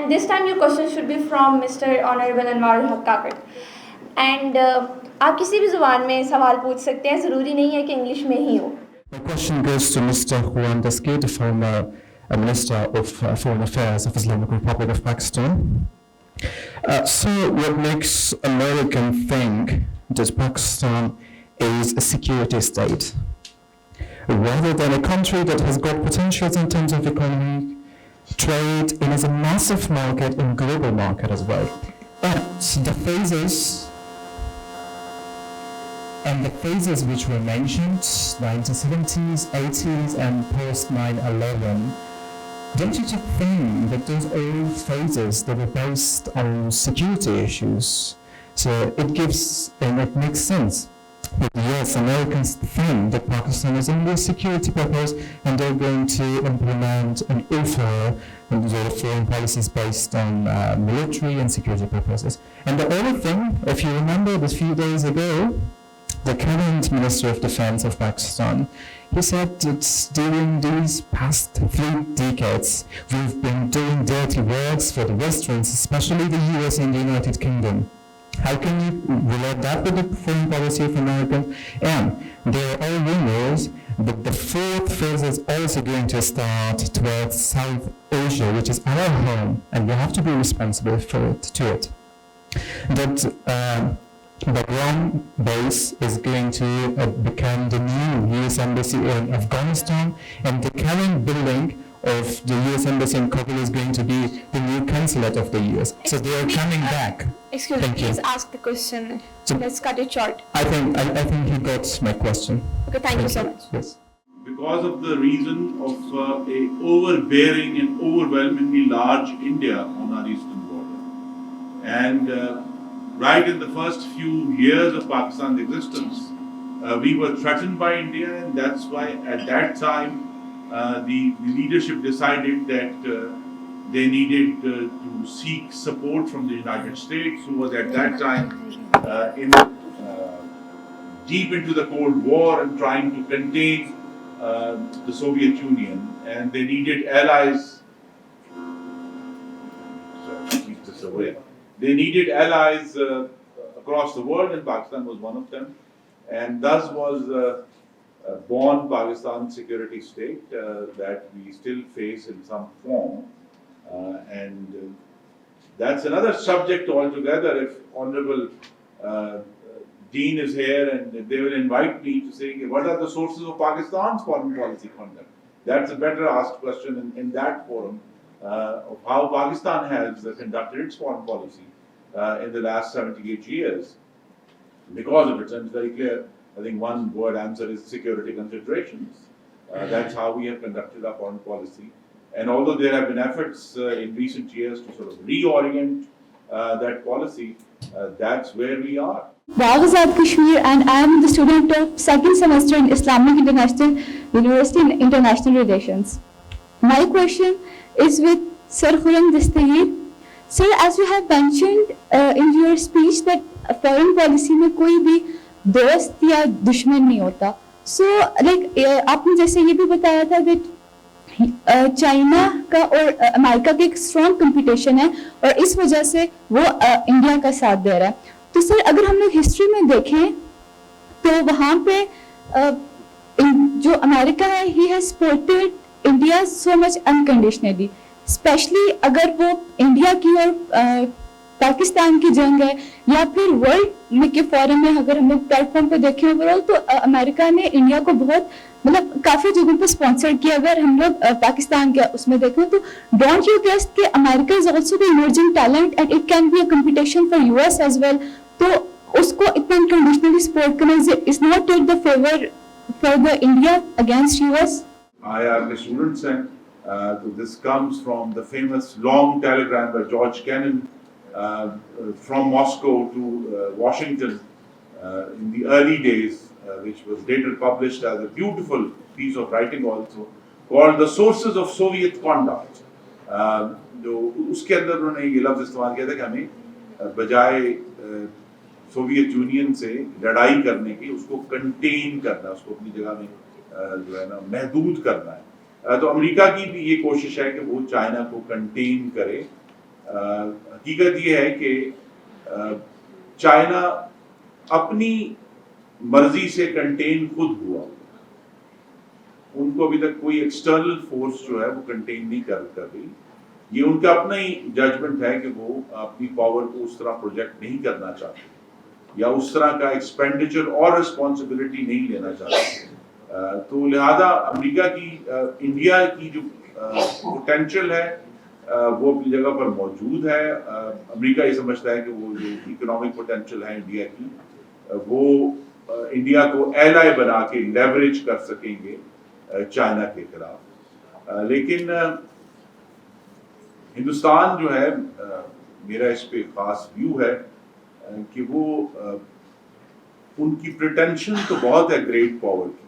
And this time your question should be from Mr. Honorable Anwar al-Haq Kakar. And آپ کسی بھی زبان میں سوال پوچھ سکتے ہیں, ضروری نہیں ہے کہ انگلش میں ہی ہو. My question goes to Mr. Juan Dasgir, the former Minister of Foreign Affairs of Islamic Republic of Pakistan. So what makes American think that Pakistan is a security state rather than a country that has got potentials in terms of economy, trade, and is a massive market and global market as well? And the phases which were mentioned, 1970s, 80s, and post 9/11, don't you think that those old phases that were based on security issues? So it gives and it makes sense. But yes, Americans think that Pakistan is only a security purpose, and they're going to implement and offer their foreign policies based on military and security purposes. And the other thing, if you remember this few days ago, the current Minister of Defense of Pakistan, he said that during these past 3 decades, we've been doing dirty works for the Westerns, especially the US and the United Kingdom. How can you relate that with the foreign policy of Americans? And there are all rumors that the 4th phase is also going to start towards South Asia, which is our home, and we have to be responsible for it. That the ground base is going to become the new US Embassy in Afghanistan, and the current building of the US Embassy in Kabul is going to be the new consulate of the US. So they are coming back. Excuse me, please ask the question. So let's cut it short. I think he got my question. Okay, thank you so much. Yes. Because of the reason of a overbearing and overwhelmingly large India on our eastern border. And right in the first few years of Pakistan's existence, we were threatened by India, and that's why at that time the leadership decided that they needed to seek support from the United States, who was at that time deep into the Cold War and trying to contain the Soviet Union, and they needed allies. So keep this away. They needed allies across the world, and Pakistan was one of them, and thus was born Pakistan's security state that we still face in some form, and that's another subject altogether. If Honorable Dean is here, and they will invite me to say, what are the sources of Pakistan's foreign policy conduct? That's a better asked question in that forum of how Pakistan has conducted its foreign policy in the last 78 years. Because of it, and it's very clear, I think one word answer is security considerations. That's how we have conducted our foreign policy. And although there have been efforts in recent years to sort of reorient that policy, that's where we are. Bagazad Kashmir, and I am the student of 2nd semester in Islamic International University in International Relations. My question is with Sir Khurram Dasgir. Sir, as you have mentioned in your speech that foreign policy میں کوئی بھی دوست یا دشمن نہیں ہوتا. So like آپ نے جیسے یہ بھی بتایا تھا کہ چائنا کا اور امریکہ کا ایک اسٹرانگ کمپٹیشن ہے اور اس وجہ سے وہ انڈیا کا ساتھ دے رہا ہے. تو سر اگر ہم لوگ ہسٹری میں دیکھیں تو وہاں پہ جو امریکہ ہے ہی has supported India so much unconditionally, especially اگر وہ انڈیا کی اور پاکستان کی جنگ ہے یا پھر ورلڈ میں کے فورم میں اگر ہم لوگ پلیٹ فارم پہ دیکھیں اوور آل, تو امریکہ نے انڈیا کو بہت مطلب کافی جگہوں پہ اسپانسر کیا. اگر ہم لوگ پاکستان کے اس میں دیکھیں تو ڈونٹ یو گیس کہ America is also the emerging talent and it can be a competition for U S as well. تو اس کو اتنا انکنڈیشنلی سپورٹ کرنا is not take the favour for the India against U S. IR students, and this comes from the famous long telegram by George Kennan from Moscow to Washington in the early days, which was later published as a beautiful piece of writing also, called The Sources of Soviet Conduct. جو اس کے اندر انہوں نے یہ لفظ استعمال کیا تھا کہ ہمیں بجائے سوویت یونین سے لڑائی کرنے کی اس کو کنٹین کرنا, اس کو اپنی جگہ میں جو ہے نا محدود کرنا ہے. تو امریکہ کی بھی یہ کوشش ہے کہ وہ چائنا کو کنٹین کرے حقیقت یہ ہے کہ چائنا اپنی مرضی سے کنٹین خود ہوا، ان کو ابھی تک کوئی ایکسٹرنل فورس جو ہے وہ کنٹین نہیں کر رہی. یہ ان کا اپنا ہی ججمنٹ ہے کہ وہ اپنی پاور کو اس طرح پروجیکٹ نہیں کرنا چاہتے یا اس طرح کا ایکسپینڈیچر اور رسپانسبلٹی نہیں لینا چاہتے. تو لہذا امریکہ کی انڈیا کی جو پوٹینشیل ہے وہ اپنی جگہ پر موجود ہے. امریکہ یہ سمجھتا ہے کہ وہ جو اکنامک پوٹینشیل ہے انڈیا کی وہ انڈیا کو ایلائی بنا کے لیوریج کر سکیں گے چائنا کے خلاف. لیکن ہندوستان جو ہے میرا اس پہ خاص ویو ہے کہ وہ ان کی پریٹینشن تو بہت ہے گریٹ پاور کی،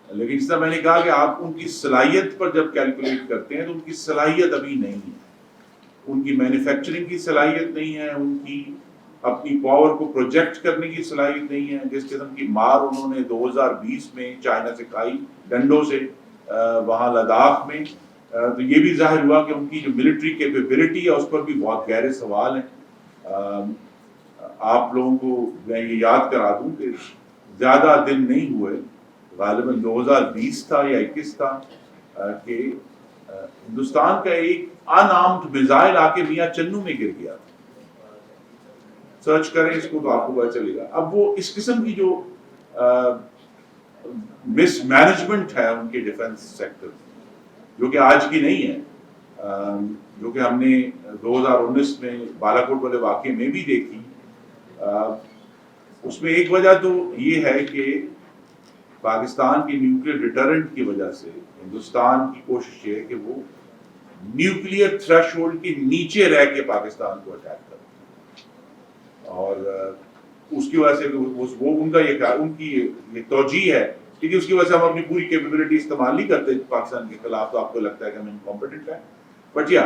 لیکن جس طرح میں نے کہا کہ آپ ان کی صلاحیت پر جب کیلکولیٹ کرتے ہیں تو ان کی صلاحیت ابھی نہیں ہے. ان کی مینوفیکچرنگ کی صلاحیت نہیں ہے، ان کی اپنی پاور کو پروجیکٹ کرنے کی صلاحیت نہیں ہے. جس قسم کی مار انہوں نے 2020 میں چائنا سے کھائی ڈنڈوں سے وہاں لداخ میں، تو یہ بھی ظاہر ہوا کہ ان کی جو ملٹری کیپیبلٹی ہے اس پر بھی بہت گہرے سوال ہیں. آپ لوگوں کو میں یہ یاد کرا دوں کہ زیادہ دن نہیں ہوئے، غالباً 2020 تھا یا 21 تھا کہ ہندوستان کا ایک ان آرمڈ میزائل آ کے میاں چنو میں گر گیا. سرچ کریں اس کو تو آپ کو پتہ چلے گا. اب وہ اس قسم کی جو مس مینجمنٹ ہے ان کے ڈیفنس سیکٹر جو کہ آج کی نہیں ہے، جو کہ ہم نے 2019 میں بالاکوٹ والے واقعے میں بھی دیکھی. اس میں ایک وجہ تو یہ ہے کہ پاکستان کی نیوکلیئر ڈیٹرنٹ کی وجہ سے ہندوستان کی کوشش یہ ہے کہ وہ نیوکلیئر تھریش ہولڈ کے نیچے رہ کے پاکستان کو اٹیک کرے، اور اس کی وجہ سے وہ ان کا ان کی یہ توجیہ ہے کہ اس کی وجہ سے ہم اپنی پوری کیپیبلٹی استعمال نہیں کرتے پاکستان کے خلاف، تو آپ کو لگتا ہے کہ ہم انکمپیٹنٹ ہیں. بٹ یا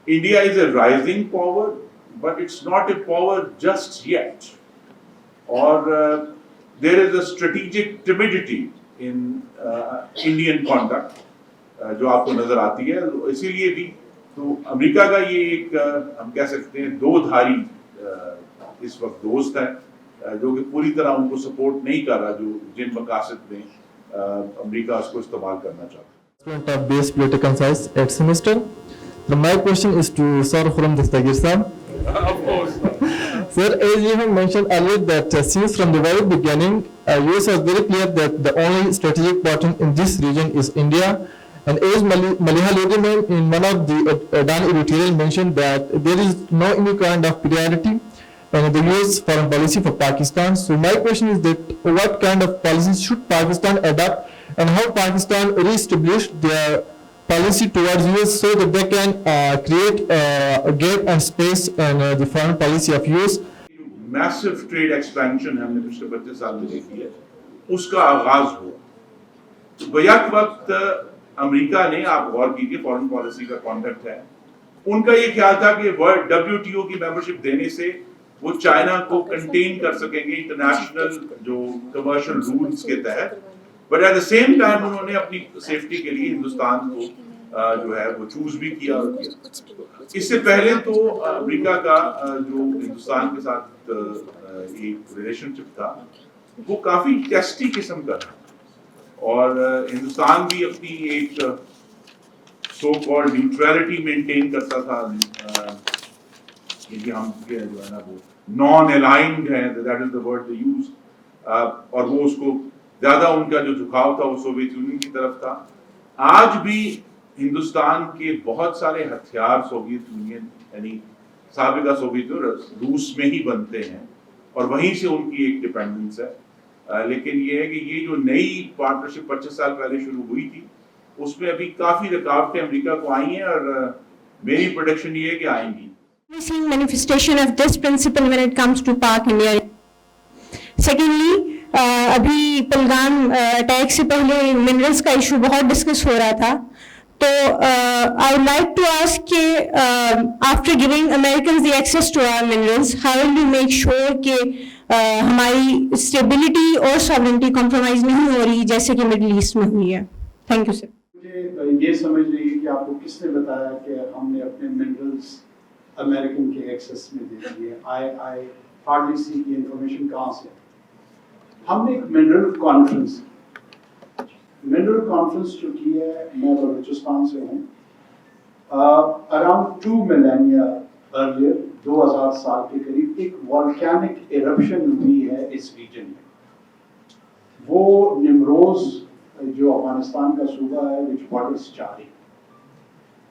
India is a rising power but it's not a power just yet, اور there is a strategic timidity in Indian conduct جو آپ کو نظر آتی ہے. اسی لیے بھی تو امریکہ کا یہ ایک ہم کہہ سکتے ہیں دو دھاری اس وقت دوست ہے جو کہ پوری طرح ان کو سپورٹ نہیں کر رہا، جو جن مقاصد میں امریکہ اس کو استعمال کرنا چاہتا ہے. Student of Base Political Science at semester. So my question is to Sir Khurram Dastagir sir. Of course. Sir, as you have mentioned earlier that since from the very beginning, US was very clear that the only strategic partner in this region is India. And as Maliha Lederman in one of the Adani editorial mentioned that there is no any kind of priority in the US foreign policy for Pakistan. So my question is that what kind of policies should Pakistan adopt and how Pakistan re-establish their policy towards US so that they can create a gap and space in the foreign policy of US. Massive trade expansion ہم نے پچھلے 25 سال میں دیکھی ہے، اس کا آغاز ہوا. بیک وقت امریکہ نے، آپ غور کیجیے فارن پالیسی کا کانڈکٹ ہے، ان کا یہ خیال تھا کہ WTO کی ممبرشپ دینے سے وہ چائنا کو کنٹین کر سکیں گے انٹرنیشنل جو کمرشل رولز کے تحت. But at the same time انہوں نے اپنی سیفٹی کے لیے ہندوستان کو جو ہے وہ چوز بھی کیا. اس سے پہلے تو امریکہ کا جو ہندوستان کے ساتھ ایک ریلیشن شپ تھا وہ کافی ٹیسٹی قسم کا تھا، اور ہندوستان بھی اپنی ایک سو کالڈ نیوٹرلٹی مینٹین کرتا تھا کہ ہم جو ہے نا وہ نان الائنڈ ہیں، that is the word they use, اور وہ اس کو زیادہ ان کا جو جھکاؤ تھا وہ سوویت یونین کی طرف تھا. آج بھی ہندوستان کے بہت سارے ہتھیار سوویت یونین یعنی سابقہ سوویت یونین روس میں ہی بنتے ہیں اور وہیں سے ان کی ایک ڈیپینڈنس ہے. لیکن یہ ہے کہ یہ جو نئی پارٹنرشپ 25 سال پہلے شروع ہوئی تھی اس میں ابھی کافی رکاوٹیں امریکہ کو آئی ہیں، اور میری پروڈکشن یہ ہے کہ آئیں گی. We've seen manifestation of this principle when it comes to Pak India. Secondly, ابھی پلگام اٹیک سے پہلے منرلس کا ایشو بہت ڈسکس ہو رہا تھا، تو I would like to ask کہ after giving Americans the access to our minerals how will you make sure کہ ہماری اسٹیبلٹی اور ساورنٹی کمپرومائز نہیں ہو رہی جیسے کہ مڈل ایسٹ میں ہوئی ہے. Thank you sir. یہ سمجھ لیجیے کہ آپ کو کس نے بتایا کہ ہم نے اپنے منرلس امریکن کے ایکسس میں دے دیے؟ آئی ہارڈلی سی کی انفارمیشن کہاں سے؟ ہم نے ایک منرل کانفرنس جو کی ہے، میں بلوچستان سے ہوں، اراؤنڈ 2 millennia ارلیئر، 2000 سال کے قریب ایک والکینک ایرپشن ہوئی ہے اس ریجن میں. وہ نمروز جو افغانستان کا صوبہ ہے وچ بارڈرز چاری،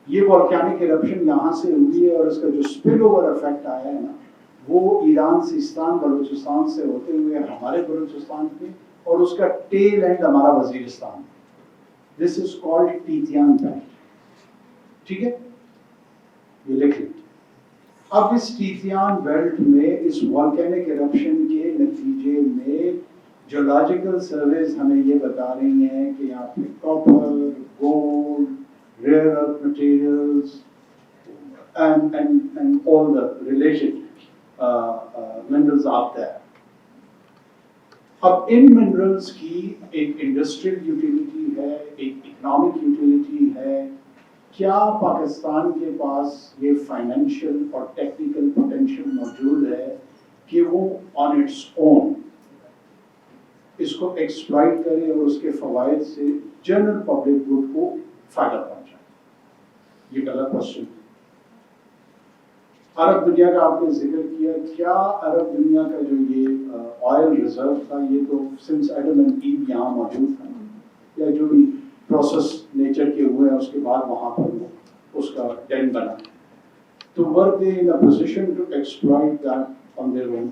یہ والکینک ایرپشن یہاں سے ہوئی ہے اور اس کا جو اسپل اوور افیکٹ آیا ہے نا وہ ایران سیستان بلوچستان سے ہوتے ہوئے ہمارے بلوچستان پہ اور اس کا ٹیل اینڈ ہمارا وزیرستان. دس از کالڈ ٹیتیان بیلٹ. ٹھیک ہے، یہ لکھ لیں. اب اس ٹیتیان بیلٹ میں اس والکینک ایرپشن کے نتیجے میں جیولوجیکل سرویز ہمیں یہ بتا رہی ہیں کہ یہاں پہ copper, gold, rare earth materials and all the related minerals out there. اب ان منرلز کی ایک انڈسٹریل یوٹیلیٹی ہے، ایک اکنامک یوٹیلیٹی ہے. کیا پاکستان کے پاس یہ فائنینشیل اور ٹیکنیکل پوٹینشیل موجود ہے کہ وہ آن اٹس اون اس کو ایکسپلائٹ کرے اور اس کے فوائد سے جنرل پبلک گڈ کو فائدہ پہنچائے؟ یہ غلط کوشچن. عرب دنیا کا آپ نے ذکر کیا، کیا عرب دنیا کا جو یہ آئل ریزرو تھا یہ تو سنس ایڈم اینڈ ایو یہاں موجود تھا، یا جو بھی پروسیس نیچر کے ہوئے ہیں اس کے بعد وہاں پر وہ اس کا ڈین بنا، تو were they in a position to exploit that on their own?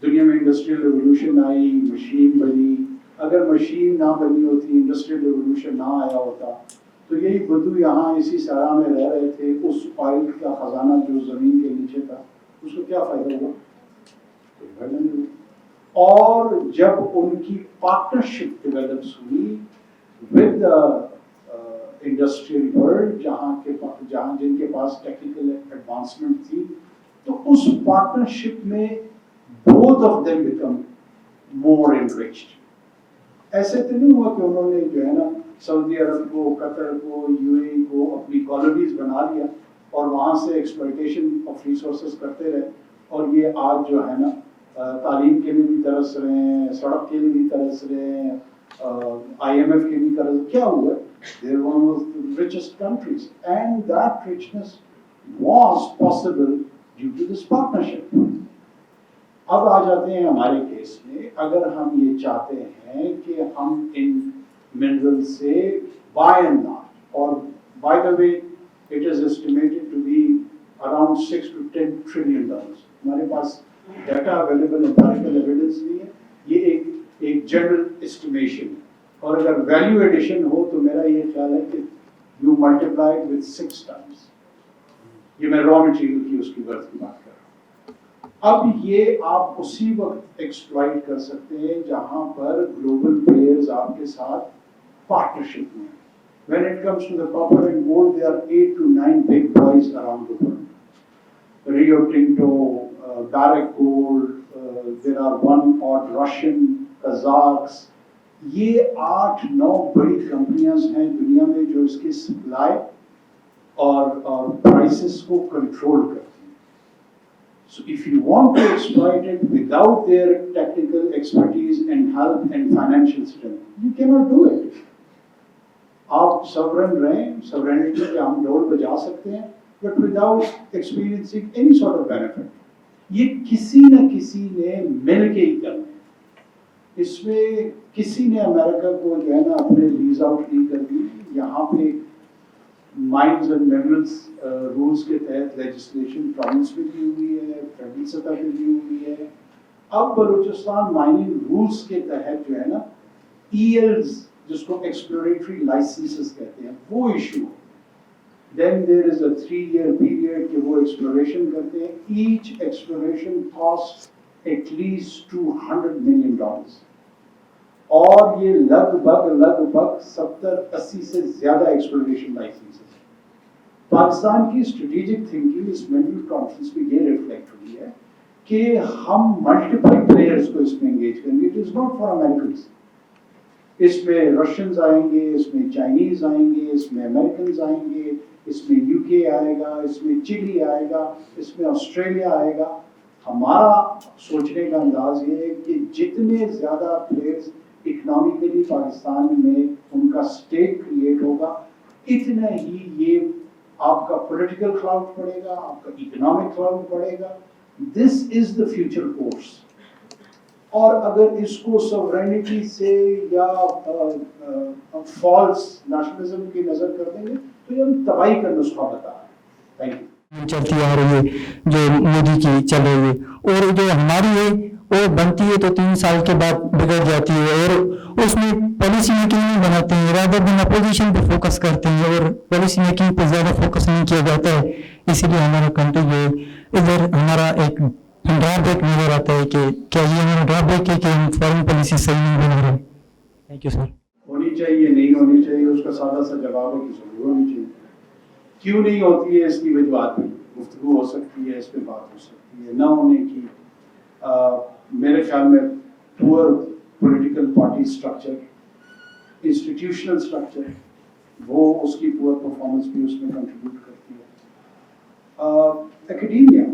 دنیا میں انڈسٹریل ریولوشن آئی، مشین بنی. اگر مشین نہ بنی ہوتی، انڈسٹریل ریولوشن نہ آیا ہوتا تو یہی بدو یہاں اسی صحرا میں رہ رہے تھے. اس آئل کا خزانہ جو زمین کے نیچے تھا اس کو کیا فائدہ ہوا؟ کوئی فائدہ نہیں ہوا. اور جب ان کی پارٹنرشپ ڈیولپس ہوئی ود انڈسٹریل ورلڈ، جہاں جن کے پاس ٹیکنیکل ایڈوانسمنٹ تھی، تو اس پارٹنرشپ میں both of them become more enriched. ایسے تو نہیں ہوا کہ انہوں نے جو ہے نا سعودی عرب کو، قطر کو، یو اے کو اپنی کالونیز بنا لیا اور وہاں سے ایکسپلائٹیشن آف ریسورسز کرتے رہے، اور یہ آج جو ہے نا تعلیم کے لیے بھی ترس رہے ہیں، سڑک کے لیے بھی ترس رہے ہیں، IMF کے بھی ترس. کیا ہوا؟ they are one of the richest countries and that richness was possible due to this partnership. اب آ جاتے ہیں ہمارے کیس میں. اگر ہم یہ چاہتے ہیں کہ ہم ان منرل سے بائی اینڈ لارج، اور by the way it is estimated to be around 6 to 10 trillion dollars. ہمارے پاس ڈیٹا اویلیبل امپیریکل ایویڈنس نہیں ہے، یہ ایک جنرل اسٹیمیشن ہے. اور اگر ویلیو ایڈیشن ہو تو میرا یہ خیال ہے کہ یو ملٹیپلائی ود 6 times. یہ میں را مٹیریل کی اس کی ورتھ کی بات کر رہا ہوں. اب یہ آپ اسی وقت ایکسپلائٹ کر سکتے ہیں جہاں پر گلوبل پلیئرز آپ کے ساتھ پارٹنرشپ میں. When it comes to the copper and gold, there are 8 to 9 big boys around the world. Rio Tinto, Barrick Gold, there are 1 odd Russian, Kazakhs. یہ 8-9 بڑی کمپنیاں ہیں دنیا میں جو اس کی سپلائی اور پرائسز کو کنٹرول کرتی ہیں. So if you want to exploit it without their technical expertise and help and financial strength, you cannot do it. آپ sovereign رہیں، sovereignty کے ہم ڈول بجا سکتے ہیں, but without experiencing any sort of benefit. یہ کسی نہ کسی نے مل کے ہی کرنا ہے. اس میں کسی نے امریکہ کو جو ہے نا اپنے لیز آؤٹ نہیں کر دی. یہاں پہ مائنز اینڈ منرلز رولز کے تحت لیجسلیشن پروونس میں بھی ہوئی ہے, فیڈرل سطح پہ بھی ہوئی ہے. اب بلوچستان مائننگ رولز کے تحت جو ہے نا ای ایلز جس کو ایکسپلوریٹری لائسنسز کہتے ہیں وہ ایشو ہو. دین دیر از اے 3-year پیریڈ کہ وہ ایکسپلوریشن کرتے ہیں. Each exploration cost at least $200 million. اور یہ لگ بھگ 70-80 سے زیادہ ایکسپلوریشن لائسنسز. پاکستان کی اسٹریٹجک تھنکنگ اس منرل کانفرنس میں یہ ریفلیکٹ ہوئی ہے کہ ہم ملٹیپل پلیئرز کو اس میں انگیج کریں گے. It is not for Americans, اس میں رشینز آئیں گے, اس میں چائنیز آئیں گے, اس میں امریکنز آئیں گے, اس میں UK آئے گا, اس میں چلی آئے گا, اس میں آسٹریلیا آئے گا. ہمارا سوچنے کا انداز یہ ہے کہ جتنے زیادہ پلیئرز اکنامکلی پاکستان میں ان کا اسٹیک کریٹ ہوگا, اتنا ہی یہ آپ کا پولیٹیکل کلاؤڈ بڑھے گا, آپ کا اکنامک کلاؤڈ بڑھے گا. دس از دا فیوچر کورس. اور اگر اس کو سورینٹی سے یا فالس نیشنلزم کی نظر کر دیں گے تو یہ ہم تباہی کا نسخہ بتا رہے ہیں. Thank you. چلتی آ رہی ہے جو مودی کی چل رہی ہے, اور جو ہماری ہے وہ بنتی ہے تو 3 سال کے بعد بگڑ جاتی ہے, اور اس میں پالیسی میکنگ نہیں بناتے ہیں, رادر دین اپوزیشن پہ فوکس کرتے ہیں اور پالیسی میکنگ پہ زیادہ فوکس نہیں کیا جاتا ہے. اسی لیے ہمارا کنٹری جو ہے ادھر ہمارا ایک ڈرا بیک نظر آتا ہے کہ کیا یہ ہمارا ڈرا بیک ہے کہ ہم فارن پالیسی صحیح نہیں بنا رہے. Thank you sir. ہونی چاہیے نہیں ہونی چاہیے اس کا سادہ سا جواب ہے کہ ضرور ہونی چاہیے. کیوں نہیں ہوتی ہے اس کی وجوہات میں گفتگو ہو سکتی ہے, اس پہ بات ہو سکتی ہے. نہ ہونے کی میرے خیال میں پور political party structure, institutional structure, وہ اس کی پور پرفارمنس بھی اس میں کنٹریبیوٹ کرتی ہے. ایکڈیمیا,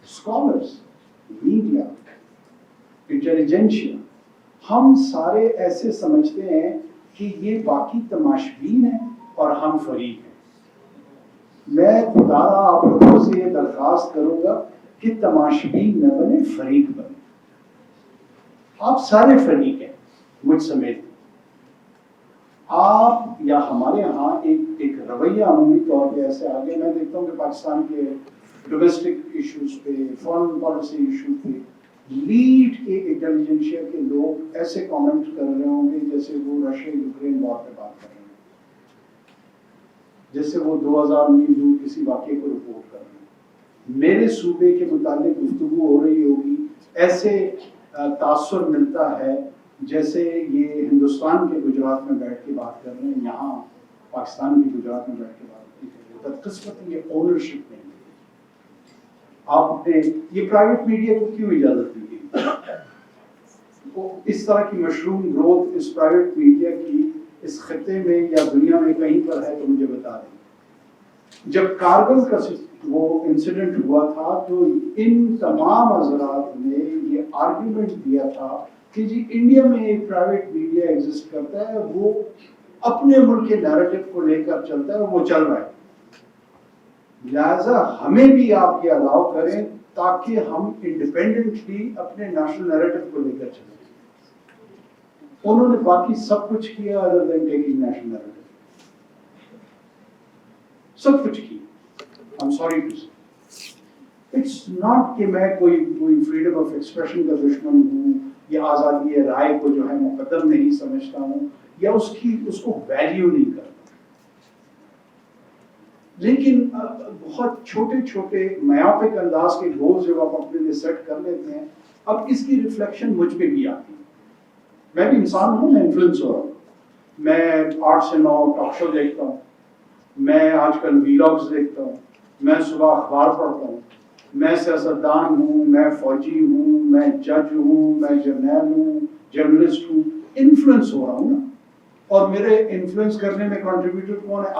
اسکالرس, میڈیا, انٹیلیجنشیا, ہم سارے ایسے سمجھتے ہیں کہ یہ باقی تماشبین ہیں اور ہم فریق ہیں. میں خدا را آپ لوگوں سے یہ درخواست کروں گا کہ تماشبین نہ بنے, فریق بنے. آپ سارے فریق ہیں مجھ سمیت. آپ یا ہمارے ہاں ایک رویہ عمومی طور پہ ایسے آگے میں دیکھتا ہوں کہ پاکستان کے ڈومیسٹک ایشوز پہ, فارن پالیسی ایشو پہ لیڈ کے انٹیلیجنشیا کے لوگ ایسے کامنٹ کر رہے ہوں گے جیسے وہ رشیا یوکرین وار پہ بات کر رہے ہیں, جیسے وہ 2000 میل دور کسی واقعے کو رپورٹ کر رہے ہیں. میرے صوبے کے متعلق گفتگو ہو رہی ہوگی, ایسے تاثر ملتا ہے جیسے یہ ہندوستان کے گجرات میں بیٹھ کے بات کر رہے ہیں, یہاں پاکستان کے گجرات میں بیٹھ کے بات نہیں کر رہے. بدقسمتی یہ اونرشپ نہیں ہے. آپ نے یہ پرائیویٹ میڈیا کو کیوں اجازت دی گئی؟ اس طرح کی مشروم گروتھ اس پرائیویٹ میڈیا کی اس خطے میں یا دنیا میں کہیں پر ہے تو مجھے بتا دیں. جب کارگل کا وہ انسیڈنٹ ہوا تھا تو ان تمام حضرات نے یہ آرگیومنٹ دیا تھا کہ جی انڈیا میں ایک پرائیویٹ میڈیا ایگزسٹ کرتا ہے, وہ اپنے ملک کے نیریٹو کو لے کر چلتا ہے, وہ چل رہا ہے, لہذا ہمیں بھی آپ یہ الاؤ کریں تاکہ ہم انڈیپینڈنٹلی اپنے نیشنل نیریٹو کو لے کر چلیں. انہوں نے باقی سب کچھ کیا ادر دین ٹیکنگ نیشنل نیریٹو, سب کچھ کیا. I'm sorry to say. It's not کہ میں کوئی فریڈم آف ایکسپریشن کا دشمن ہوں یا آزادی رائے کو جو ہے مقدم نہیں سمجھتا ہوں یا اس کو ویلیو نہیں کرتا, لیکن بہت چھوٹے چھوٹے میاپک انداز کے گولز جب آپ اپنے لیے سیٹ کر لیتے ہیں, اب اس کی ریفلیکشن مجھ پہ بھی آتی ہے. میں بھی انسان ہوں, میں انفلوئنس ہو رہا ہوں. میں 8 سے 9 ٹاک شو دیکھتا ہوں, میں آج کل ویلاگز دیکھتا ہوں, میں صبح اخبار پڑھتا ہوں, میں سیاستدان ہوں, میں فوجی ہوں, میں جج ہوں, میں جرنیل ہوں, جرنلسٹ ہوں. انفلوئنس ہو رہا ہوں نا, اور میرے انفلوئنس کرنے میں کنٹریبیوٹر کون ہے؟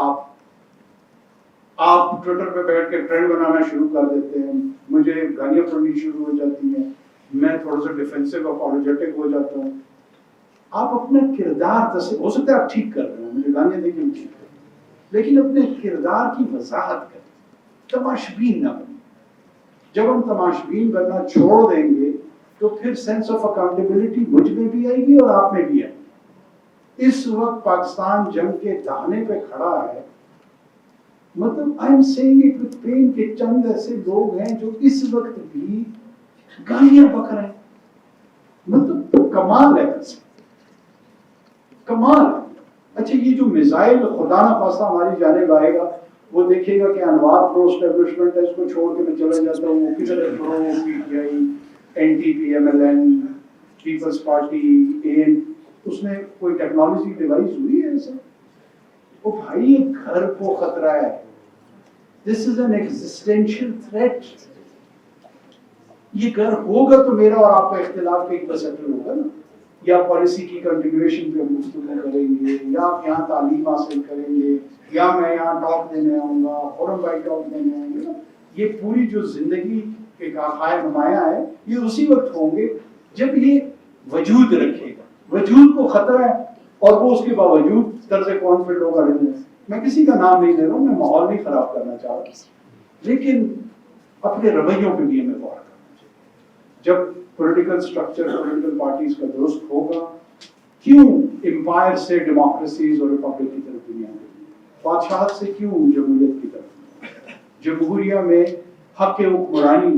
آپ ٹویٹر پہ بیٹھ کے ٹرینڈ بنانا شروع کر دیتے ہیں, مجھے گالیاں پڑھنی شروع ہو جاتی ہیں, میں تھوڑا سا ڈیفینسو اپولوجیٹک ہو جاتا ہوں. آپ اپنا کردار ہو سکتا ہے آپ ٹھیک کر رہے ہیں, مجھے گالیاں دے کے ٹھیک کر رہے ہیں, لیکن اپنے کردار کی وضاحت کریں, تماشبین نہ بنیں. جب ہم تماشبین بننا چھوڑ دیں گے تو پھر سینس آف اکاؤنٹیبلٹی مجھ میں بھی آئے گی اور آپ میں بھی آئے گی. اس وقت پاکستان جنگ کے دہانے پہ کھڑا ہے, مطلب I am seeing it with pain کہ چند ایسے لوگ ہیں جو اس وقت بھی گالیاں بک رہے ہیں. مطلب کمال ہے, کمال. اچھا یہ جو میزائل خدا نہ خواستہ ہماری جانب آئے گا, وہ دیکھے گا کہ انوار پرو اسٹیبلشمنٹ ہے, اس کو چھوڑ کے میں چلا جاتا ہوں, وہ کدھر pro PTI, NTP, MLN, Peoples Party, AN, اس میں کوئی ٹیکنالوجی ڈیوائس ہوئی ہے ایسا؟ وہ بھائی یہ گھر کو خطرہ ہے. دس از این ایگزسٹینشیل تھریٹ. یہ گھر ہوگا تو میرا اور آپ کا اختلاف کہیں پر سیٹل ہوگا نا. یا پالیسی کی کنٹینیویشن پہ ہم گفتگو کریں گے, یا آپ یہاں تعلیم حاصل کریں گے, یا میں یہاں ٹاک دینے آؤں گا, فورم بائی ٹاک دینے آؤں گے. یہ پوری جو زندگی کے کافائے نمایاں ہے یہ اسی وقت ہوں گے جب یہ وجود رکھے گا. وجود کو خطرہ ہے اور وہ اس کے باوجود طرز کون پہ لوگ اڑے ہوئے ہیں. میں کسی کا نام نہیں لے رہا ہوں, میں ماحول نہیں خراب کرنا چاہ رہا, لیکن اپنے رویوں پہ بھی ہمیں غور کرنا چاہیے. جب پولیٹیکل سٹرکچر پولیٹیکل پارٹیز کا درست ہوگا, کیوں امپائر سے ڈیموکریسیز اور ریپبلک کی طرف دنیا میں, بادشاہت سے کیوں جمہوریت کی طرف. جمہوریہ میں حق حکمرانی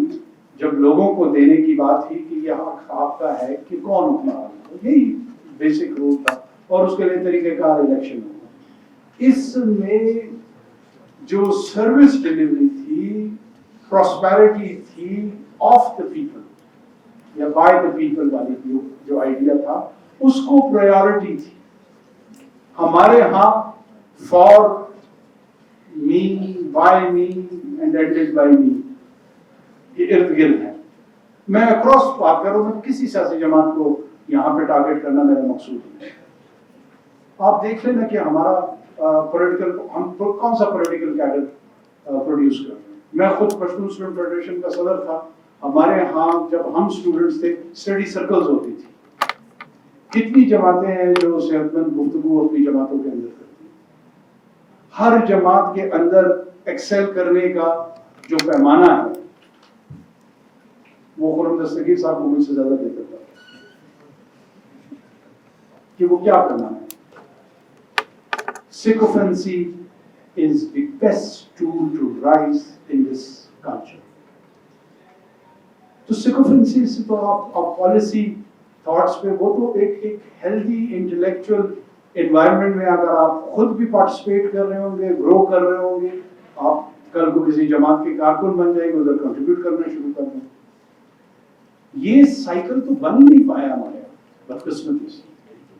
جب لوگوں کو دینے کی بات تھی کہ یہ حق آپ کا ہے کہ کون حکمران ہو, یہی بیسک رول تھا, اور اس کے لیے طریقہ کار الیکشن ہوگا. اس میں جو سروس ڈلیوری تھی, پراسپیرٹی تھی آف دا پیپل یا بائی دا پیپل والی جو آئیڈیا تھا, اس کو پرائیورٹی تھی. ہمارے ہاں for me, by me and ended by me یہ ارد گرد ہے. میں اکراس بات کروں, میں کسی سیاسی جماعت کو یہاں پہ ٹارگیٹ کرنا میرا مقصود نہیں. آپ دیکھ لینا کہ ہمارا پولیٹیکل, ہم کون سا پولیٹیکل کیڈر پروڈیوس کر رہے ہیں. میں خود پشتون اسٹوڈنٹ فیڈریشن کا صدر تھا. ہمارے ہاں جب ہم اسٹوڈنٹس تھے اسٹڈی سرکلز ہوتی تھی. کتنی جماعتیں ہیں جو صحت مند گفتگو اپنی جماعتوں کے اندر کرتی ہیں. ہر جماعت کے اندر ایکسل کرنے کا جو پیمانہ ہے وہ خرم دستگیر صاحب کو مجھ سے زیادہ بہتر تھا کہ وہ کیا کرنا ہے. Sycophancy is the best tool to rise in this culture. تو sycophancy سے تو آپ پالیسی تھاٹس پہ, وہ تو ایک ہیلدی انٹلیکچوئل انوائرمنٹ میں اگر آپ خود بھی پارٹیسپیٹ کر رہے ہوں گے, گرو کر رہے ہوں گے, آپ کل کو کسی جماعت کے کارکن بن جائیں گے, ادھر کنٹریبیوٹ کرنا شروع کر دیں. یہ سائیکل تو بن نہیں پایا ہمارے یہاں بدقسمتی سے.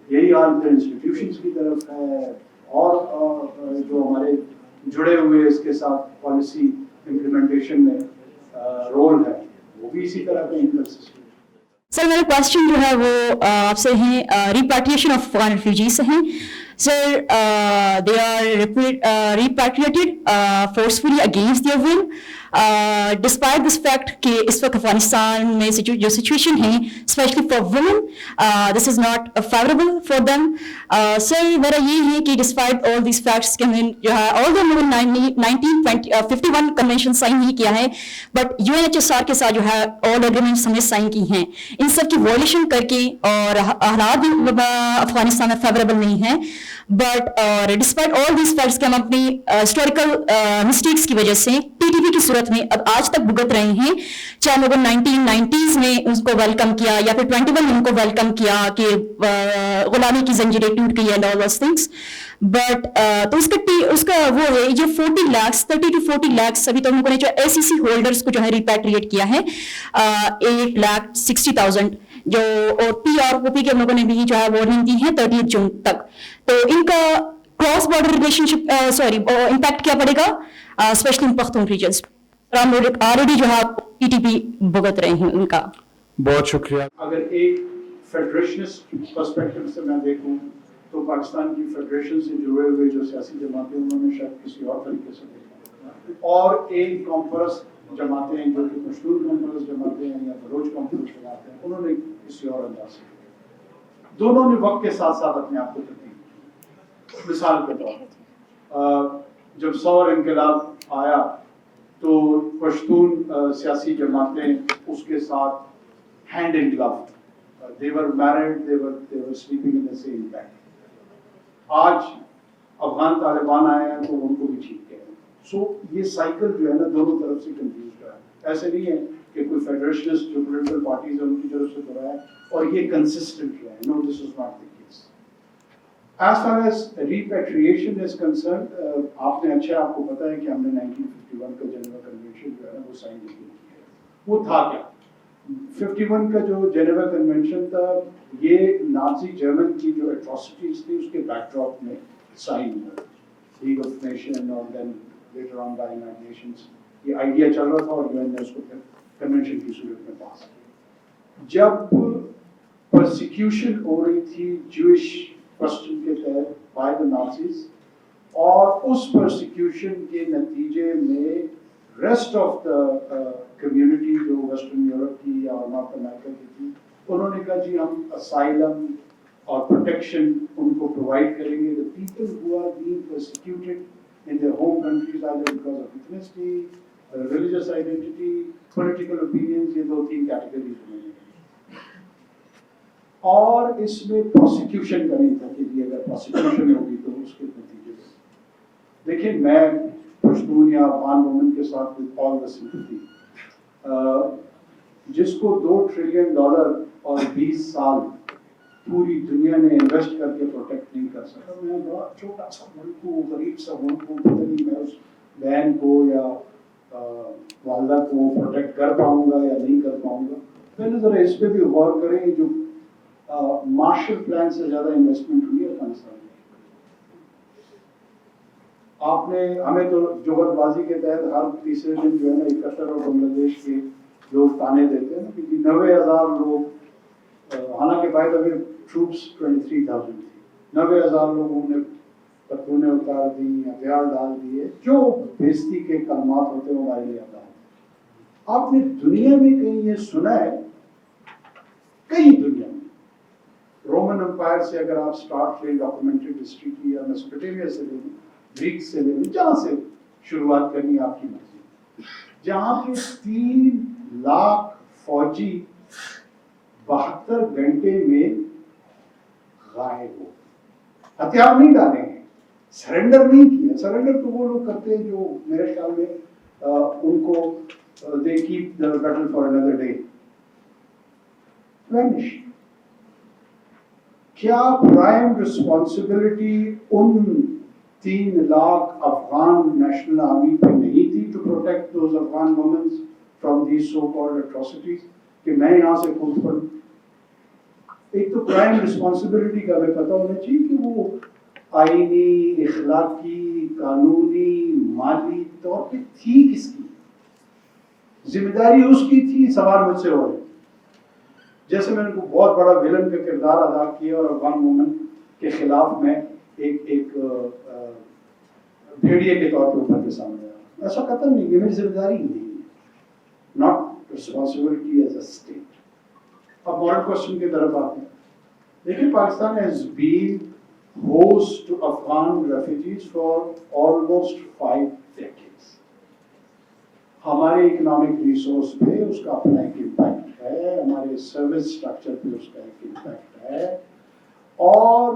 یہی حال پھر انسٹیٹیوشنس کی طرف ہے, اور جو ہمارے جڑے ہوئے اس کے ساتھ پالیسی امپلیمنٹیشن میں رول ہے وہ بھی اسی طرح کا انکنسسٹنٹ. سر میرا کوشچن جو ہے وہ آپ سے ہیں ریپیٹریشن آف فارن ریفیوجیز سے ہیں. Sir they are repatriated forcefully against their will despite this fact کہ اس وقت افغانستان میں جو سچویشن ہے especially for women this is not favourable for them. Sir میرا یہ ہے کہ ڈسپائٹ آل دیز فیکٹس کہ ہم نے جو ہے آل دو 1951 کنونشن سائن نہیں کیا ہے, بٹ UNHCR کے ساتھ جو ہے آل ایگریمنٹس ہم نے سائن کی ہیں, ان سب کی وائلیشن کر کے, اور حالات بھی افغانستان میں فیوریبل نہیں ہیں. But despite all these facts کہ ہم اپنی ہسٹوریکل مسٹیکس کی وجہ سے PTP کی صورت میں اب آج تک بھگت رہے ہیں. چاہے لوگوں 1990s میں اس کو ویلکم کیا یا پھر 21 میں ان کو ویلکم کیا کہ غلامی کی زنجیریں ٹوٹ گئی and all those things, but تو اس کا وہ ہے یہ 30 to 40 lakhs ابھی تو ہم لوگوں نے جو ACC ہولڈرس کو جو ہے ریپیٹریٹ کیا ہے 8,60,000 جو, اور PROP کے ہم لوگوں نے بھی جو ہے وارننگ دی ہے 30 جون تک. تو ان کا کراس بارڈر ریلیشن شپ امپیکٹ کیا پڑے گا اسپیشلی ان پختون ریجنس. ہم آلریڈی جو ہے PTP بھگت رہے ہیں ان کا. بہت شکریہ. اگر ایک فیڈریشنسٹ پرسپیکٹو سے میں دیکھوں تو پاکستان کی فیڈریشن سے جڑے ہوئے جو سیاسی جماعتیں انہوں نے شاید کسی اور طریقے سے دیکھا, اور ایک کانفرنس جماعتیں ہیں جو کہ پشتون کانفرنس جماعتیں ہیں یا بلوچ کانفرنس جماعتیں ہیں, انہوں نے کسی اور انداز سے. دونوں نے وقت کے ساتھ ساتھ اپنے آپ کو تبدیل کیا. مثال کے طور پر جب سور انقلاب آیا تو پشتون سیاسی جماعتیں اس کے ساتھ hand in glove, they were married, they were sleeping in the same bed. آج افغان طالبان آئے ہیں تو ان کو بھی ٹھیک کہہ رہے ہیں. سو یہ سائیکل جو ہے نا دونوں طرف سے کنفیوز ہے. ایسے نہیں ہے کہ کوئی فیڈریشنسٹ جو پولیٹیکل پارٹیز ہیں ان کی طرف سے تو رہا ہے اور یہ کنسسٹنٹ رہا ہے. No, this is not the case. As far as repatriation is concerned, آپ نے اچھا آپ کو پتا ہے کہ ہم نے 1951 کا جنیوا کنونشن جو ہے نا وہ سائن نہیں کیا. وہ تھا کیا 51 کا جو جنیوا کنونشن تھا, یہ نازی جرمن کی جو ایٹراسٹیز تھی اس کے بیک ڈراپ میں سائن ہوا. لیگ آف نیشن اور then later on by United Nations, یہ آئیڈیا چل رہا تھا اور UN نے اس کو پھر کنونشن کی صورت میں پاس کیا. جب پرسیکیوشن ہو رہی تھی جوش کوسچن کے تحت بائی دا نازیز، اور اس پرسیکیوشن کے نتیجے میں ریسٹ آف دا کمیونٹی جو ویسٹرن یورپ کی یا نارتھ امریکہ کی تھی، انہوں نے کہا جی ہم اسائلم اور پروٹیکشن ان کو پرووائڈ کریں گے. The people who are being persecuted in their home countries either because of ethnicity, religious identity, political opinions, یہ 2-3 categories میں. اور اس میں prosecution کا نہیں تھا کہ یہ اگر prosecution ہوگی تو اس کے نتیجے میں. دیکھیں میں پشتون یا افغان مومن کے ساتھ with all the sympathy جس کو $2 ٹریلین اور 20 سال پوری دنیا نے انویسٹ کر کے پروٹیکٹ نہیں کر سکا. میں بڑا چھوٹا سا ملک ہوں، غریب سا ملک ہوں، پتہ نہیں میں اس بہن کو یا والدہ کو پروٹیکٹ کر پاؤں گا یا نہیں کر پاؤں گا. پہلے ذرا اس پہ بھی غور کریں جو مارشل پلان سے زیادہ انویسٹمنٹ ہوئی ہے افغانستان میں. آپ نے ہمیں تو جوہر بازی کے تحت ہر تیسرے دن جو ہے نا 71 اور بنگلہ دیش کے لوگ تانے دیتے ہیں کہ 90,000 لوگ، حالانکہ بائی دا وے ٹروپس 23,000 تھی، 90,000 لوگوں نے پتلونیں اتار دی، ہتھیار ڈال دیے، جو بےزتی کے کلمات ہوتے ہیں وہ ہمارے لیے آتا ہے. آپ نے دنیا میں کہیں یہ سنا ہے؟ کئی دنیا میں رومن امپائر سے اگر آپ اسٹارٹ لیں ڈاکومنٹڈ ہسٹری کی، یا میسوپوٹیمیا سے لیں، گریک سے لیں، جہاں سے شروعات کرنی آپ کی مرضی، جہاں پہ 3 لاکھ فوجی 72 گھنٹے میں غائب ہو، ہتھیار نہیں ڈالے ہیں، سرنڈر نہیں کیا. سرنڈر تو وہ لوگ کرتے ہیں جو میرے خیال میں ان کو they keep the battle for another day. Vanish. کیا پرائم رسپانسبلٹی ان 3 لاکھ افغان نیشنل آرمی پہ نہیں تھی to protect those Afghan women from these so-called atrocities کہ میں یہاں سے کود پڑوں؟ ایک تو پرائم رسپانسبلٹی کا ہمیں پتہ ہونا چاہیے کہ وہ آئینی، اخلاقی، قانونی، مالی طور پہ تھی کس کی، ذمہ داری اس کی تھی. سوال مجھ سے ہو رہے جیسے میں نے کو بہت بڑا ویلن کا کردار ادا کیا اور افغان مومن کے خلاف میں ایک بھیڑیے کے طور پہ اوپر کے سامنے آیا. ایسا قتل نہیں، یہ میری ذمہ داری نہیں ہے، not responsibility as a state. اب مورل کوسچن کی طرف آتے ہیں. دیکھیں Pakistan has been host to Afghan refugees for almost 5 decades. ہمارے اکنامک ریسورس پہ اس کا اپنا ایک امپیکٹ ہے، ہمارے سروس اسٹرکچر پہ اس کا ایک امپیکٹ ہے، اور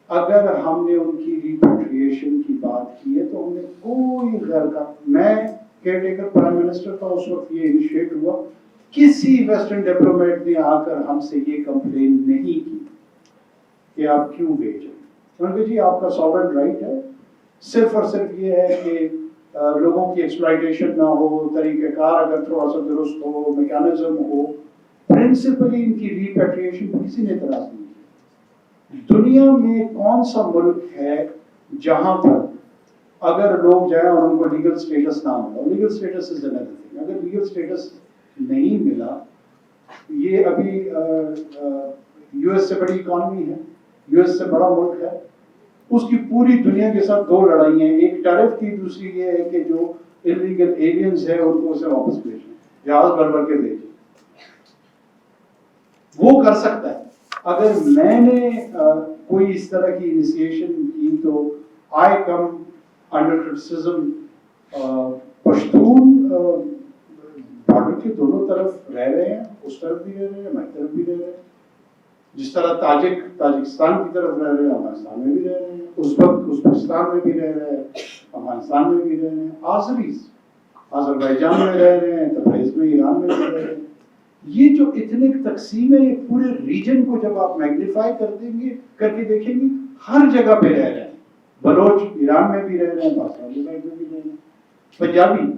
اگر ہم نے ان کی ریپیٹریشن کی بات کی ہے تو ہم نے کوئی غیر کا، میں کیئر ٹیکر پرائم منسٹر تھا اس وقت، یہ انیشیٹ ہوا، کسی ویسٹرن ڈپلومیٹ نے آ کر ہم سے یہ کمپلین نہیں کی کہ آپ کیوں بھیجیں. انہوں نے کہا جی آپ کا ساورن رائٹ ہے، صرف اور صرف یہ ہے کہ لوگوں کی ایکسپلائٹیشن نہ ہو، طریقہ کار اگر تھوڑا سا درست ہو، میکانزم ہو. پرنسپلی ان کی ریپیٹریشن پہ کسی نے اعتراض نہیں کیا. دنیا میں کون سا ملک ہے جہاں پر اگر لوگ جائیں اور ان کو لیگل اسٹیٹس نہ ملا، legal status is another thing, اگر لیگل اسٹیٹس نہیں ملا، یہ ابھی یو ایس سے بڑی اکانومی ہے، یو ایس سے بڑا ملک ہے، اس کی پوری دنیا کے ساتھ 2 لڑائیاں ہیں، ایک ٹیرف کی، دوسری یہ ہے کہ جو انلیگل ایلینز ہیں ان کو اسے واپس بھیجیں، جہاز بھر کے بھیجیں. وہ کر سکتا ہے. اگر میں نے کوئی اس طرح کی انیشیشن کی تو I come under criticism. Pashtun border کے دونوں طرف رہ رہے ہیں، اس طرف بھی رہ رہے ہیں، ہماری طرف بھی رہ رہے ہیں. جس طرح تاجکستان کی طرف رہ رہے ہیں، افغانستان میں بھی رہ رہے ہیں، ازبکستان میں بھی رہ رہے ہیں، افغانستان میں بھی رہ رہے ہیں، آذریز آذربائیجان میں رہ رہے ہیں، تبریز میں ایران میں بھی رہ رہے ہیں. یہ جو اتنک تقسیم ہے، یہ پورے ریجن کو جب آپ میگنیفائی کر دیں گے، کر کے دیکھیں گے، ہر جگہ پہ رہ رہے ہیں. بلوچ ایران میں بھی رہ رہے ہیں، پاکستان کی سائڈ میں بھی رہ رہے ہیں، پنجابی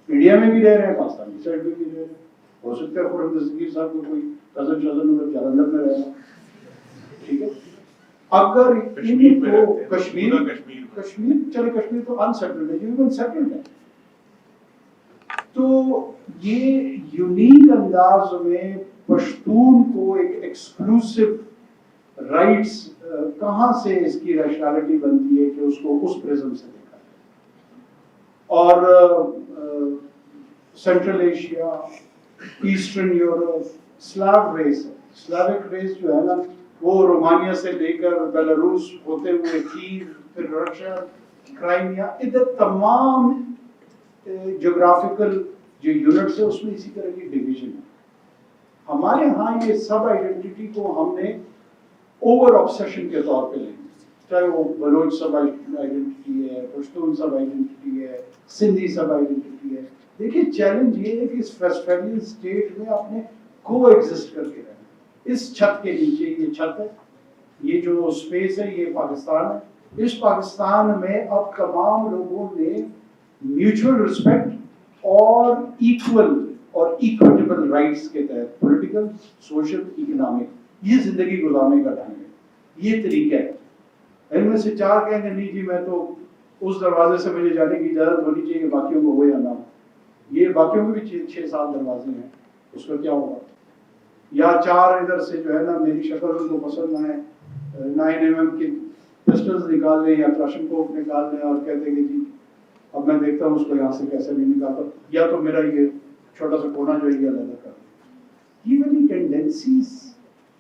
انڈیا میں بھی رہ رہے ہیں، پاکستان کی سائڈ میں بھی رہ رہے ہیں. ہو سکتا ہے خورم دستگیر صاحب کو کوئی کزن شزن ادھر جلندھر میں رہ رہا ہے. ٹھیک ہے، اگر ان کو کشمیر چلے، کشمیر تو انسیٹلڈ ہے، یہ سیٹلڈ ہے. تو یہ یونیک انداز میں پشتون کو ایک ایکسکلوسو رائٹس کہاں سے اس کی ریشنالٹی بنتی ہے کہ اس کو اس پرزم سے دیکھا جائے. اور central Asia, eastern Europe, Slav race ہے. سلاوک ریس جو ہے نا وہ رومانیہ سے لے کر بیلاروس ہوتے ہوئے کیو، پھر رشیا، کرائمیا، ادھر تمام جغرافیکل جو یونٹس ہے اس میں اسی طرح کی ڈویژن ہے. ہمارے ہاں یہ سب آئیڈینٹی کو ہم نے اوور آبسیشن کے طور پہ لیں، چاہے وہ بلوچ سب آئیڈینٹی ہے، پشتون سب آئیڈینٹی ہے، سندھی سب آئیڈینٹی ہے. دیکھیے چیلنج یہ ہے کہ اس ویسٹفیلین اسٹیٹ میں آپ نے کو ایگزسٹ کر کے رہنا. اس چھت کے نیچے یہ چھت ہے، یہ جو اسپیس ہے یہ پاکستان ہے. اس پاکستان میں اب تمام لوگوں نے میوچل رسپیکٹ اور ایکول اور ایکویٹیبل رائٹس کے تحت پولیٹیکل، سوشل، اکنامک یہ زندگی گزارنے کا ڈھنگ ہے، یہ طریقہ ہے. ان میں سے چار کہیں گے نہیں جی میں تو اس دروازے سے مجھے جانے کی اجازت ہونی چاہیے، باقیوں کو ہو یا نہ ہو. یہ باقیوں کے بھی 6-7 دروازے ہیں، اس کا کیا ہوگا؟ یا چار ادھر سے جو ہے نا میری شکل ان کو پسند نہ ہے، 9mm کی پسٹلز نکال لیں یا کلاشن کوف نکال لیں اور کہتے ہیں کہ جی اب میں دیکھتا ہوں اس کو یہاں سے کیسے نہیں نکالتا، یا تو میرا یہ چھوٹا سا کونا جو ہے یہ علیحدہ کر دیں. یہ والی ٹینڈنسیز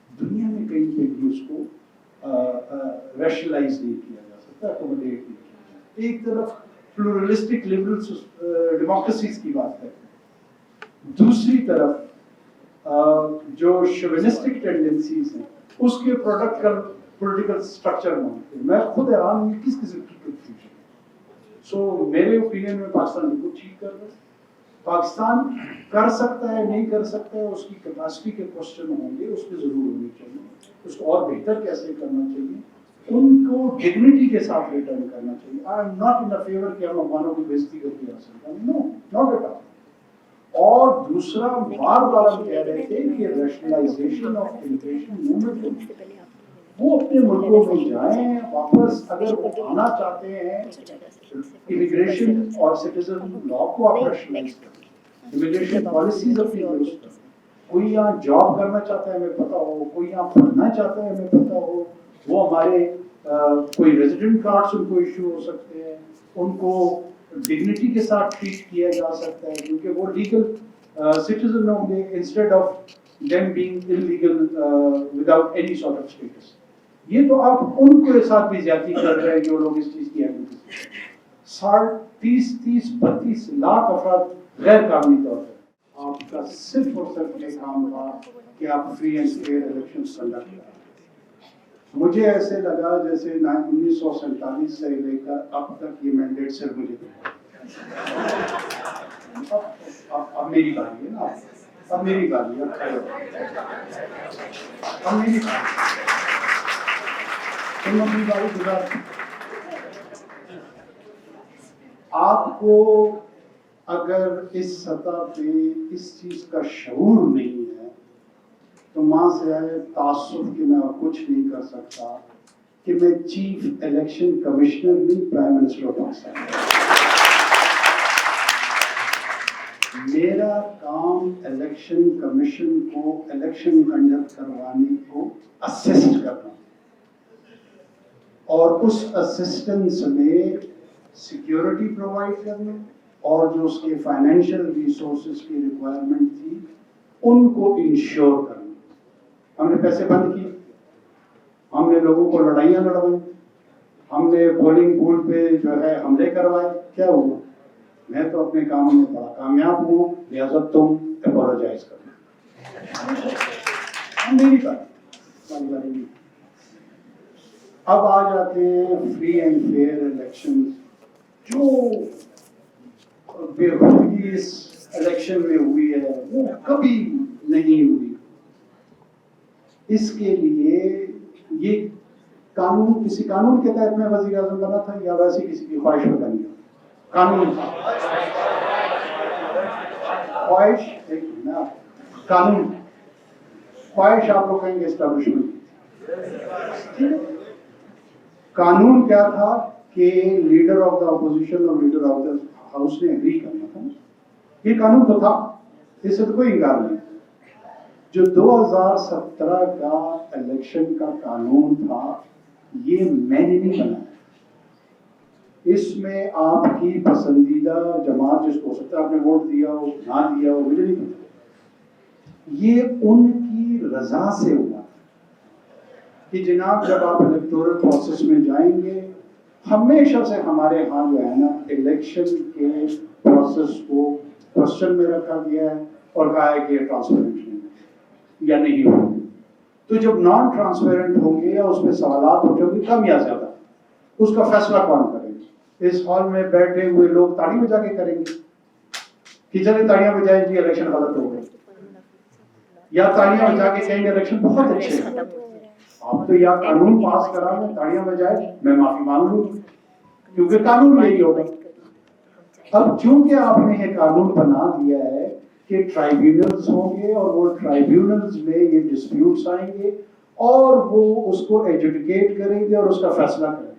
دنیا میں کہیں پہ بھی اس کو ریشنلائز نہیں کیا جا سکتا، اکوموڈیٹ نہیں کیا جا سکتا. ایک طرف پلورلسٹک لبرل ڈیموکریسیز کی بات ہے، دوسری طرف جو شوونسٹک ٹینڈنسیز ہیں اس کے پروڈکٹ کا پولیٹیکل سٹرکچر مانگتے ہیں. میں خود حیران ہوں کس قسم کی کنفیوژن. سو میرے اوپینین میں پاکستان بالکل ٹھیک کر رہا ہے. پاکستان کر سکتا ہے نہیں کر سکتا ہے اس کی کیپیسٹی کے کوشچن ہوں گے، اس پہ ضرور ہونی چاہیے. اس کو اور بہتر کیسے کرنا چاہیے، ان کو ڈگنیٹی کے ساتھ ریٹرن کرنا چاہیے. I am not in favour کہ ہم افغانوں کی بےزتی کر کے حاصل کریں، نو ناٹ ایٹ آل. اور دوسرا بار بار ہم کہہ رہے تھے کہ ریشنلائزیشن آف امیگریشن موومنٹ وہ اپنے ملکوں میں جائیں واپس. اگر وہ آنا چاہتے ہیں امیگریشن اور سٹیزن لا کو آپ ریشنلائز کریں، امیگریشن پالیسیز اپنی درست کریں. کوئی یہاں جاب کرنا چاہتا ہے ہمیں پتہ ہو، کوئی یہاں پڑھنا چاہتا ہے ہمیں پتہ ہو، وہ ہمارے کوئی ریزیڈنٹ کارڈس ان کو ایشو ہو سکتے ہیں، ان کو ڈگنیٹی کے ساتھ ٹریٹ کیا جا سکتا ہے کیونکہ وہ لیگل سٹیزن ہوں گے instead of them being illegal without any sort of status. یہ تو آپ ان کے ساتھ بھی زیادتی کر رہے ہیں جو لوگ اس چیز کی ایڈوکیسی. 30-32 لاکھ افراد غیر قانونی طور پر آپ کا صرف اور صرف یہ کام تھا کہ آپ free and fair elections conduct کریں. مجھے ایسے لگا جیسے 1947 سے لے کر اب تک یہ مینڈیٹ صرف مجھے اب میری باری ہے نا، اب میری باری ہے، اب میری باری گزار. آپ کو اگر اس سطح پہ اس چیز کا شعور نہیں ہے تو ماں سے آئے تعصب کہ میں اور کچھ نہیں کر سکتا کہ میں چیف الیکشن کمشنر نہیں پرائم منسٹر آف پاکستان. میرا کام الیکشن کمیشن کو الیکشن کنڈکٹ کروانے کو اسسٹ کرنا اور اس اسسٹنس میں سیکیورٹی پرووائڈ کرنا اور جو اس کے فائنینشیل ریسورسز کی ریکوائرمنٹ تھی ان کو انشور کرنا. ہم نے پیسے بند کیے، ہم نے لوگوں کو لڑائیاں لڑوائی، ہم نے پولنگ بوتھ پہ جو ہے حملے کروائے. کیا ہوا؟ میں تو اپنے کام میں بڑا کامیاب ہوں، لہٰذا تم اپولوجائز کرو. میری بات اب آ جاتے ہیں فری اینڈ فیئر الیکشن. جو بے حرمتی اس الیکشن میں ہوئی ہے وہ کبھی نہیں ہوئی. اس کے لیے یہ قانون کسی قانون کے تحت میں وزیر اعظم بنا تھا یا ویسے کسی کی خواہش میں بنی تھا؟ قانون خواہش ایک قانون خواہش آپ لوگ کہیں گے اسٹیبلشمنٹ. قانون کیا تھا کہ لیڈر آف دا اپوزیشن اور لیڈر آف دا ہاؤس نے اگری کرنا تھا. یہ قانون تو تھا، اس سے تو کوئی انکار نہیں. جو 2017 کا الیکشن کا قانون تھا یہ میں نے نہیں بنایا. اس میں آپ کی پسندیدہ جماعت جس کو ہو سکتا ہے آپ نے ووٹ دیا ہو نہ دیا ہو مجھے نہیں پتا, یہ ان کی رضا سے ہوا کہ جناب جب آپ الیکٹورل پروسیس میں جائیں گے, ہمیشہ سے ہمارے ہاں جو ہے نا الیکشن کے پروسیس کو کوشچن میں رکھا گیا ہے اور کہا ہے کہ یہ ٹرانسپیرنٹ نہیں ہے یا نہیں ہوگا. تو جب نان ٹرانسپیرنٹ ہوں گے یا اس میں سوالات اٹھیں گے کم یا زیادہ, اس کا فیصلہ کون کرے گا؟ اس ہال میں بیٹھے ہوئے لوگ تاڑی بجا کے کریں گے کہ چلے تاڑیاں بجائیں جی الیکشن غلط ہو گئے, یا تاڑیاں بجا کے کہیں گے الیکشن بہت اچھے ہیں. آپ تو یا قانون پاس کرا میں تاڑیاں بجائے میں معافی مانگ لوں کیونکہ قانون یہی ہوگا. اب چونکہ آپ نے یہ قانون بنا دیا ہے کہ ٹرائیبیونلز ہوں گے اور وہ ٹرائیبیونلز میں یہ ڈسپیوٹس آئیں گے اور وہ اس کو ایڈجوڈیکیٹ کریں گے اور اس کا فیصلہ کریں گے.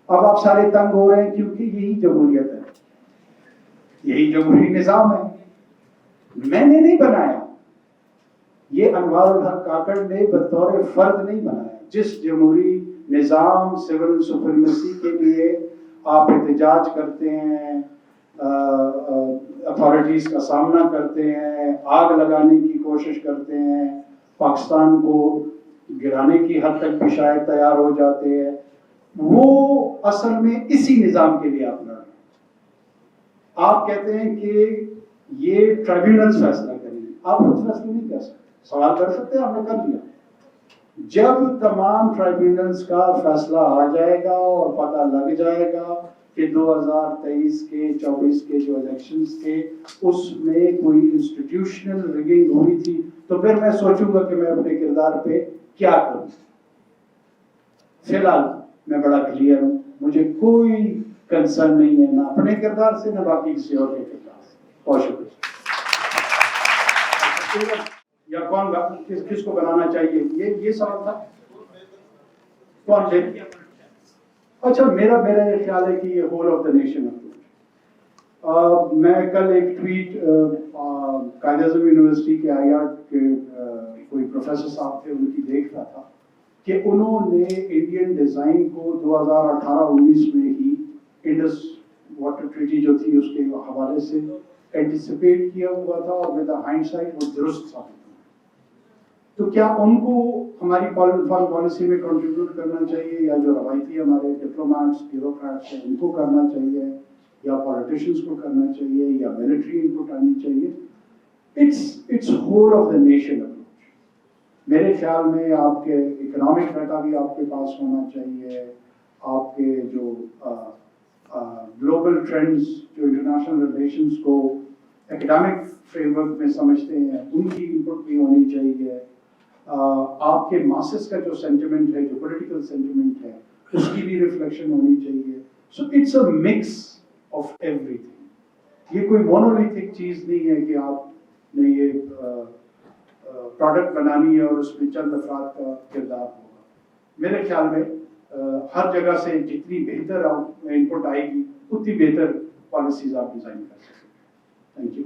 اب آپ سارے تنگ ہو رہے ہیں کیونکہ یہی جمہوریت ہے, یہی جمہوری نظام ہے. میں نے نہیں بنایا, یہ انوار الحق کاکڑ نے بطور فرد نہیں بنایا. جس جمہوری نظام سول سپریمیسی کے لیے آپ احتجاج کرتے ہیں, اتھارٹیز کا سامنا کرتے ہیں, آگ لگانے کی کوشش کرتے ہیں, پاکستان کو گرانے کی حد تک بھی شاید تیار ہو جاتے ہیں, وہ اصل میں اسی نظام کے لیے آپ لڑ رہے ہیں. آپ کہتے ہیں کہ یہ ٹرائیبیونلز فیصلہ کریں گے, آپ خود فیصلہ نہیں کر سکتے. سوال کر سکتے ہیں, آپ نے کر دیا. جب تمام ٹرائیبیونلز کا فیصلہ آ جائے گا اور پتہ لگ جائے گا کہ 2023 کے 24 کے جو الیکشنز تھے اس میں کوئی انسٹیٹیوشنل ریگنگ ہوئی تھی, تو پھر میں سوچوں گا کہ میں اپنے کردار پہ کیا کروں. فی الحال میں بڑا کلیئر ہوں, مجھے کوئی کنسرن نہیں ہے نہ اپنے کردار سے نہ باقی کسی اور کے کردار سے. بہت شکریہ. یا کون کس کو بنانا چاہیے, یہ سوال تھا. کون سے؟ اچھا میرا یہ خیال ہے کہ یہ whole of the nation approach. میں کل ایک ٹویٹ قائد اعظم یونیورسٹی کے آئی آر کے کوئی پروفیسر صاحب تھے ان کی دیکھ رہا تھا کہ انہوں نے انڈین ڈیزائن کو 2018-19 میں ہی انڈس واٹر ٹریٹی جو تھی اس کے حوالے سے اینٹیسپیٹ کیا ہوا تھا اور ود ہائنڈ سائٹ وہ درست ثابت ہوا. تو کیا ان کو ہماری فارن پالیسی میں کنٹریبیوٹ کرنا چاہیے, یا جو روایتی ہمارے ڈپلومیٹس بیوروکریٹس ہیں ان کو کرنا چاہیے, یا پولیٹیشنس کو کرنا چاہیے, یا ملٹری انپٹ آنی چاہیے؟ It's whole of the nation approach. میرے خیال میں آپ کے اکنامک ڈاٹا بھی آپ کے پاس ہونا چاہیے, آپ کے جو گلوبل ٹرینڈز جو انٹرنیشنل ریلیشنز کو اکیڈمک فریم ورک میں سمجھتے ہیں ان کی انپٹ بھی ہونی چاہیے. آپ کے ماسز کا جو سینٹیمنٹ ہے, جو پولیٹیکل سینٹیمنٹ ہے, اس کی بھی ریفلیکشن ہونی چاہیے. So it's a mix of everything. یہ کوئی مونولیتھک چیز نہیں ہے کہ آپ نے یہ پروڈکٹ بنانی ہے اور اس میں چند افراد کا کردار ہوگا. میرے خیال میں ہر جگہ سے جتنی بہتر انپٹ آئے گی اتنی بہتر پالیسیز آپ ڈیزائن کر سکتے ہیں. Thank you.